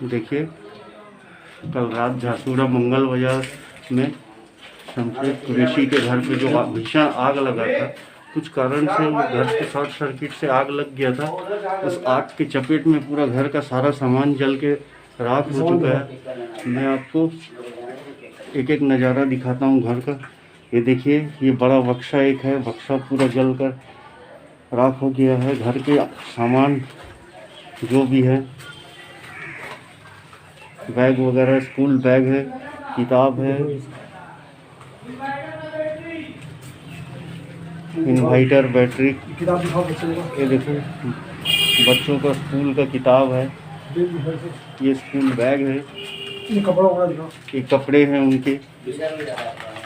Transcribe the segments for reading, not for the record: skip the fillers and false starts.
देखिए, कल रात झारसुगुड़ा मंगल बाजार में शमशेद कुरैशी के घर पे जो भीषण आग लगा था, कुछ कारण से वो घर के शॉर्ट सर्किट से आग लग गया था। उस आग के चपेट में पूरा घर का सारा सामान जल के राख हो चुका है। मैं आपको एक एक नज़ारा दिखाता हूँ घर का। ये देखिए, ये बड़ा बक्सा एक है, बक्सा पूरा जल कर राख हो गया है। घर के सामान जो भी है, बैग वगैरह, स्कूल बैग है, किताब है, इन्वर्टर, बैटरी, ये देखो बच्चों का स्कूल का किताब है, ये स्कूल बैग है, ये कपड़े हैं उनके,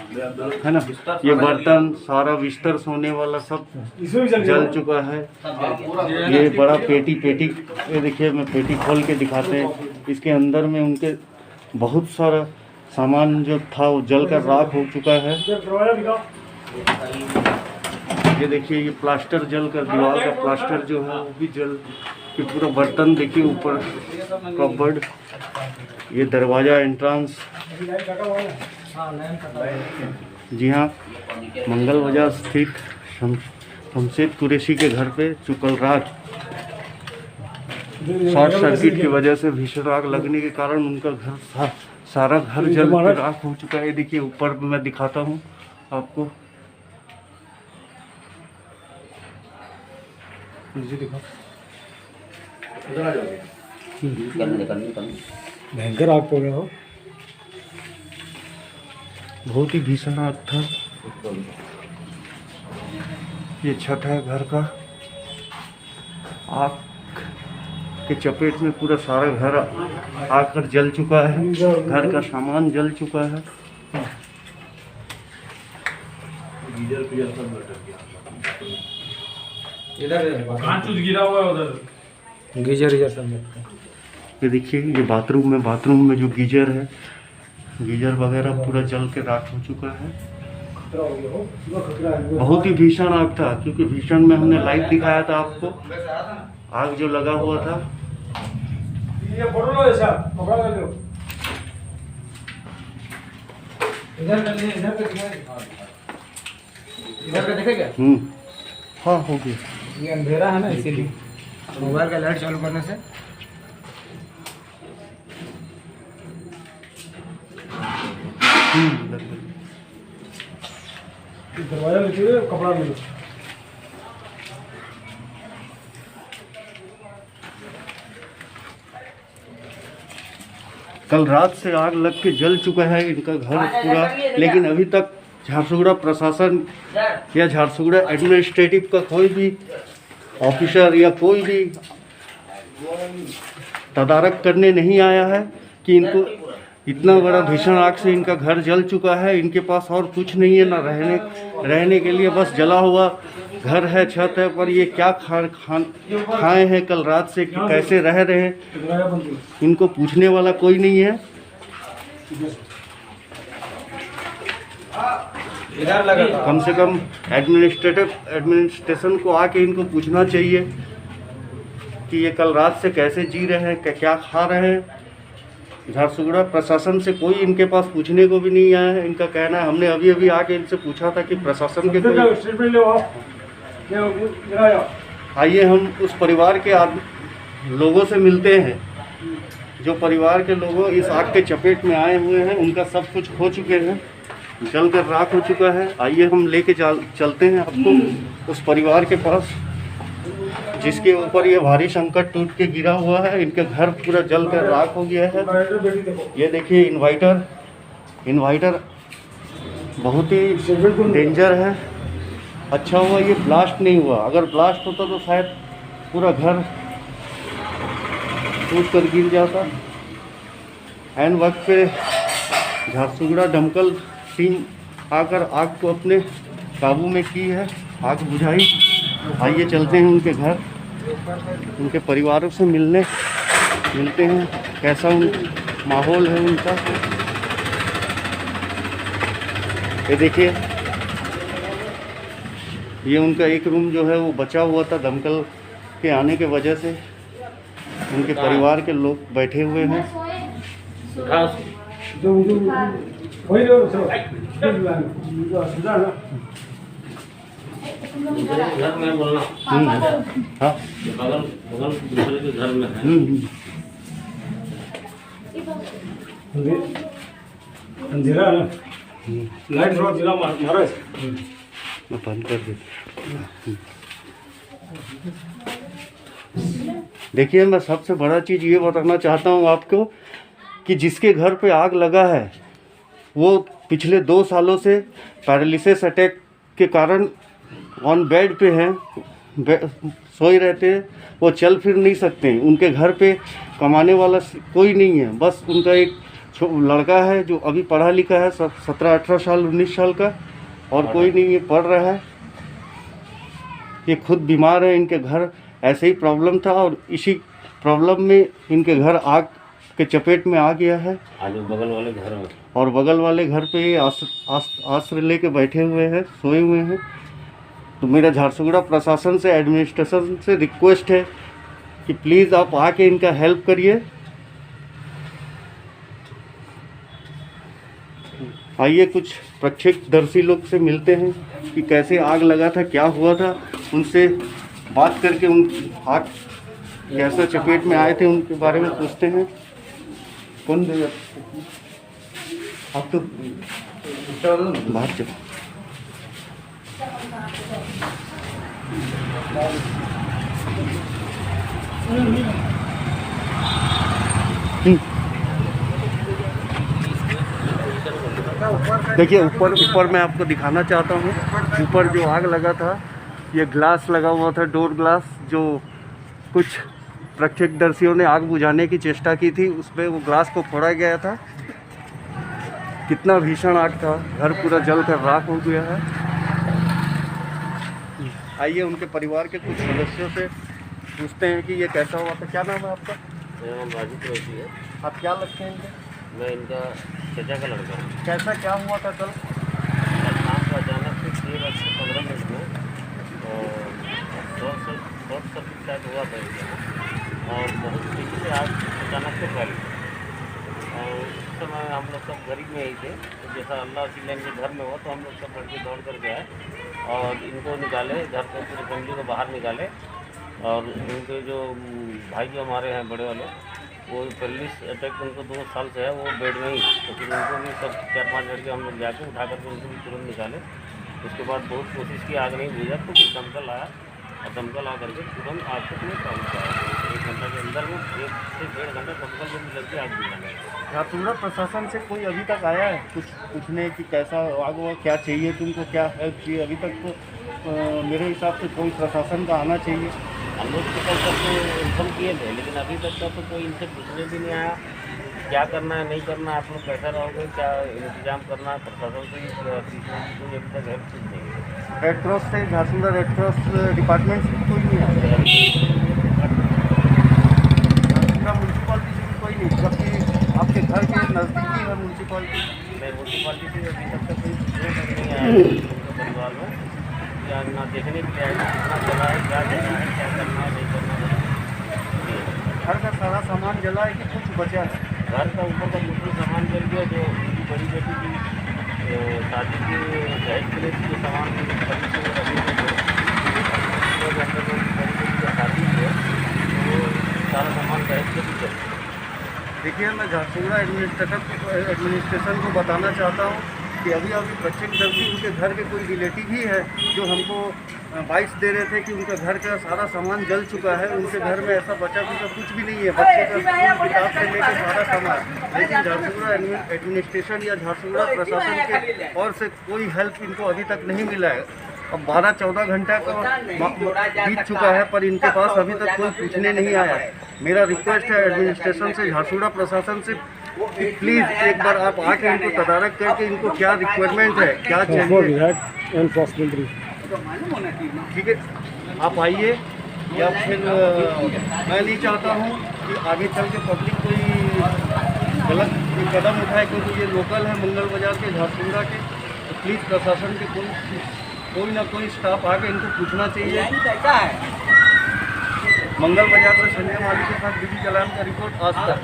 है ना। ये बर्तन, सारा बिस्तर सोने वाला सब जल चुका है। ये बड़ा पेटी, ये देखिए, मैं पेटी खोल के दिखाते हैं। इसके अंदर में उनके बहुत सारा सामान जो था वो जल कर राख हो चुका है। ये देखिए, ये प्लास्टर जल कर, दीवार का प्लास्टर जो है वो भी जल के पूरा। बर्तन देखिए, ऊपर कपबोर्ड, ये दरवाज़ा, एंट्रेंस। जी हाँ, मंगल बाजार स्थित शमशेद कुरैशी के घर पे कल रात शॉर्ट सर्किट की वजह से भीषण आग लगने के कारण उनका घर, सारा घर जल के राख हो चुका है। देखिए, ऊपर मैं दिखाता हूँ आपको, भयंकर आग हो गया हो, बहुत ही भीषण आग था। ये छत है घर का, आग के चपेट में पूरा सारा घर आकर जल चुका है। घर का सामान जल चुका है। गिरा हुआ है उधर, गीजर सब। ये देखिए, ये बाथरूम में जो गीजर है, गीजर वगैरह पूरा जल के राख हो चुका है। बहुत ही भीषण आग था, क्योंकि भीषण में हमने लाइव दिखाया था आपको, आग जो लगा हुआ था। हाँ, हो गया। ये अंधेरा है ना, इसीलिए मोबाइल का लाइट चालू करने से दरवाजा नीचे, कपड़ा ले लो। कल रात से आग लग के जल चुका है इनका घर पूरा, लेकिन अभी तक झारसुगुड़ा प्रशासन या झारसुगुड़ा एडमिनिस्ट्रेटिव का कोई भी ऑफिसर या कोई भी तदारक करने नहीं आया है कि इनको इतना बड़ा भीषण आग से इनका घर जल चुका है। इनके पास और कुछ नहीं है, ना रहने के लिए बस जला हुआ घर है, छत है। पर ये क्या खाए हैं कल रात से, कि कैसे रह रहे हैं, इनको पूछने वाला कोई नहीं है। कम से कम एडमिनिस्ट्रेशन को आके इनको पूछना चाहिए कि ये कल रात से कैसे जी रहे हैं, क्या खा रहे हैं। झारसुगुड़ा प्रशासन से कोई इनके पास पूछने को भी नहीं आया है। इनका कहना है, हमने अभी आके इनसे पूछा था कि प्रशासन के आइए हम उस परिवार के लोगों से मिलते हैं, जो परिवार के लोगों इस आग के चपेट में आए हुए हैं। उनका सब कुछ खो चुके हैं, जल कर राख हो चुका है। आइए हम लेके चलते हैं आपको उस परिवार के पास, जिसके ऊपर ये भारी संकट टूट के गिरा हुआ है। इनके घर पूरा जल कर राख हो गया है। ये देखिए, इन्वर्टर बहुत ही डेंजर है। अच्छा हुआ ये ब्लास्ट नहीं हुआ, अगर ब्लास्ट होता तो शायद पूरा घर टूट कर गिर जाता। एन वक्त पे झारसुगुड़ा दमकल टीम आकर आग को अपने काबू में की है, आग बुझाई। आइए चलते हैं उनके घर, उनके परिवारों से मिलते हैं, कैसा माहौल है उनका। ये देखिए, ये उनका एक रूम जो है वो बचा हुआ था दमकल के आने के वजह से। उनके परिवार के लोग बैठे हुए हैं। घर में बोलना। हाँ, बगल बगल दूसरे के घर में है। अंधेरा है ना, लाइट थोड़ा दिला मारा है। मैं बंद कर दी। देखिए, मैं सबसे बड़ा चीज़ ये बताना चाहता हूँ आपको कि जिसके घर पे आग लगा है वो पिछले 2 सालों से पैरालिसिस अटैक के कारण ऑन बेड पे हैं, सोए रहते हैं, वो चल फिर नहीं सकते। उनके घर पे कमाने वाला कोई नहीं है, बस उनका एक लड़का है जो अभी पढ़ा लिखा है, 17-18 साल 19 साल का, और कोई नहीं है, पढ़ रहा है। ये खुद बीमार है, इनके घर ऐसे ही प्रॉब्लम था और इसी प्रॉब्लम में इनके घर आग के चपेट में आ गया है। आज बगल वाले घर में और बगल वाले घर पे ये आश्रय लेके बैठे हुए हैं, सोए हुए हैं। तो मेरा झारसुगुड़ा प्रशासन से, एडमिनिस्ट्रेशन से रिक्वेस्ट है कि प्लीज़ आप आके इनका हेल्प करिए। आइए कुछ प्रत्यक्षदर्शी लोग से मिलते हैं कि कैसे आग लगा था, क्या हुआ था, उनसे बात करके उन आग कैसा चपेट में आए थे उनके बारे में पूछते हैं। कौन देगा आप? तो बाहर चलो। देखिए, ऊपर मैं आपको दिखाना चाहता हूँ। ऊपर जो आग लगा था, ये ग्लास लगा हुआ था, डोर ग्लास, जो कुछ प्रत्यक्षदर्शियों ने आग बुझाने की चेष्टा की थी, उसमें वो ग्लास को फोड़ा गया था। कितना भीषण आग था, घर पूरा जल कर राख हो गया है। आइए उनके परिवार के कुछ सदस्यों से पूछते हैं कि ये कैसा हुआ था। क्या नाम है आपका? मेरा नाम राजू तिवारी है। आप क्या लगते हैं इनके? मैं इनका चाचा का लड़का हूँ। कैसा क्या हुआ था कल? कल शाम को अचानक से 6:15 में शॉर्ट सर्किट शायद हुआ था इनके, और बहुत तेज़ी से आग अचानक से फैल गई। और उस समय हम लोग सब घर में ही थे। तो जैसा अल्लाह की के घर में हुआ तो हम लोग सब लड़के दौड़ कर गए और इनको निकाले, घर को, पूरी फैमिली को बाहर निकाले। और उनके जो भाई जो हमारे हैं बड़े वाले, वो पैरालिसिस अटैक उनको 2 साल से है, वो बेड में ही। तो फिर उनको भी सब 4-5 लड़के हम लोग जाके उठा करके उनको भी तुरंत निकाले। उसके बाद बहुत कोशिश की, आग नहीं बुझा, तो फिर दमकल आया और दमकल आ करके तुरंत आग को पूरे काबू पाया। 1 घंटा के अंदर में 1 से 1.5 घंटा दमकल को भी लग के आग बुझाने। झारसुगड़ा प्रशासन से कोई अभी तक आया है कुछ पूछने कि कैसा आग हुआ, क्या चाहिए तुमको, क्या हेल्प चाहिए? अभी तक तो मेरे हिसाब से कोई प्रशासन का आना चाहिए। हम लोग तो कल तक तो इन्फॉर्म किए थे, लेकिन अभी तक का तो कोई इनसे पूछने भी नहीं आया। क्या करना है, नहीं करना है, आप लोग कैसा रहोगे, क्या इंतजाम करना है, प्रशासन से कोई अभी तक हेल्प कुछ नहीं है। रेड क्रॉस से, झारसुगड़ा रेड क्रॉस डिपार्टमेंट से कोई नहीं आया? झारसुगड़ा म्यूनसिपालिटी से भी कोई नहीं, जबकि आपके घर के नज़दीकी है म्यूनसिपालिटी। नहीं, म्यूनसिपालिटी से अभी तक का कोई नहीं आया उनके परिवार में, या ना देखने के लिए आया कितना चला है, क्या देना है, क्या करना है, नहीं करना है। घर का सारा सामान जला है कि कुछ बचा है? घर का ऊपर का बिल्कुल सामान जल गया। जो उनकी बड़ी बेटी की शादी के दहेज के लिए जो सामान खरीद के अभी अंदर जो बड़ी बेटी की शादी है, तो सारा सामान दहेज के भी जल गया। देखिए, मैं झारसुगड़ा एडमिनिस्ट्रेशन को बताना चाहता हूँ कि अभी प्रत्यक्षदर्शी उनके घर के कोई रिलेटिव ही है जो हमको बाइट्स दे रहे थे कि उनका घर का सारा सामान जल चुका है, उनके घर में ऐसा बचा कुछ भी नहीं है, बच्चे का स्कूल किताब से लेकर सारा सामान। लेकिन झारसुगड़ा एडमिनिस्ट्रेशन या झारसुगड़ा प्रशासन के ओर से कोई हेल्प इनको अभी तक नहीं मिला है। अब 12-14 घंटा का बीत चुका है, पर इनके पास अभी तक कोई पूछने नहीं आया है। मेरा रिक्वेस्ट है एडमिनिस्ट्रेशन से, झारसुगड़ा प्रशासन से, प्लीज़ एक बार आप आके इनको तदारक करके इनको क्या रिक्वायरमेंट है, क्या चाहिए। ठीक है, आप आइए। या फिर मैं नहीं चाहता हूँ कि आगे चल के पब्लिक कोई गलत कदम उठाए, क्योंकि ये लोकल है मंगल बाजार के, झारसुगड़ा के। तो प्लीज़ प्रशासन के कोई ना कोई स्टाफ आके इनको पूछना चाहिए। मंगल बाजार से संजय माली के साथ बीबी कल्याण का रिपोर्ट आज तक।